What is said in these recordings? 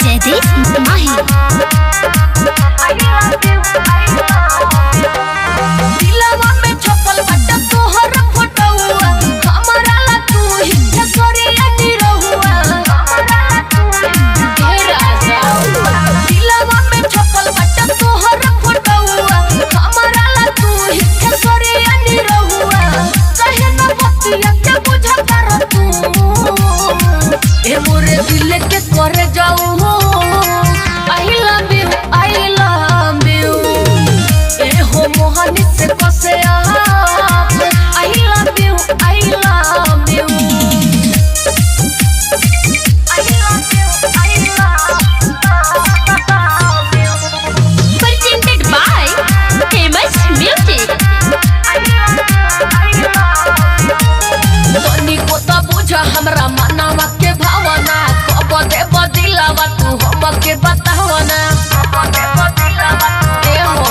जयदीप माही। दिलवा में छपल बाटे तोहर फोटोआ, हमरा ला तू ही केसरिया निरहुआ। हे राजा दिलवा में छपल बाटे तोहर फोटोआ, हमरा ला तू ही केसरिया निरहुआ। कहे न बतिया के बुझा कर तू, ए मोरे दिल के करे जाऊ हो। I love you, I love you। ए हो मोहनी से कसे आप। I love you, I love you। I love you, I love you। Presented by Famous Music। I love you, I love you। तनी को तो बुझा हमरा मनवा के भावना, कब दे बदिलावा तू हमके बतावना। ए हो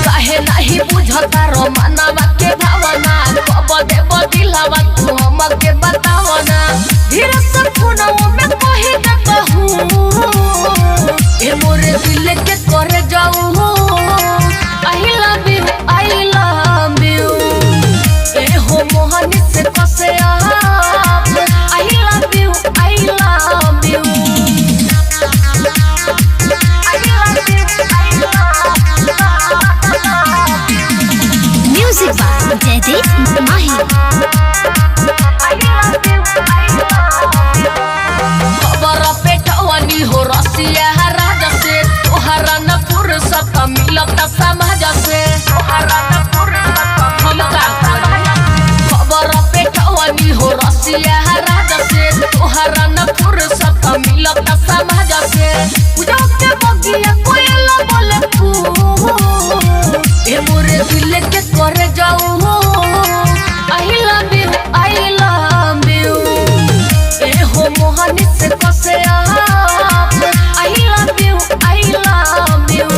काहे नहीं बुझता रो मनवा के भावना, कब दे बदिलावा तू हमके बतावना। धीरे से फोनवा में कहि दे कहूं, ए मोरे दिल के करे जाऊ हो। I love you, I love you। ए हो मोहनी से कसे आप। I love you, I love you। I love you, I love you। Music by Jaydeep माही। I love you, I love you। खबर पेटवानी हो रसिया राजा से, तोहरा न फुर्सत मिलता समाज से। हम का करी? खबर पेटवानी हो रसिया राजा से, तोहरा न फुर्सत मिलता समाज से। पूजा के बगिया कोयला बोले फूल, ए मोरे दिल के करे जाऊ हो। I love you, I love you। ए हो मोहनी से कसे आप। I love you, I love you।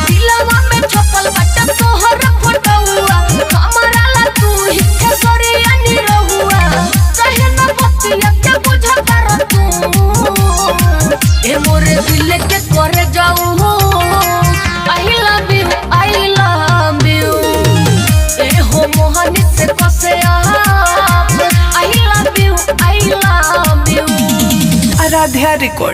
दिलवा में छपल बाटे तोहर फोटोआ, हमरा ला तू ही केसरिया निरहुआ। कहे न बतिया के बुझा कर तू, ए मोरे दिल के करे जाऊ हो। I love you, I love you। ए हो मोहनी से कसे आप। I love you, I love you। Aaradhya record.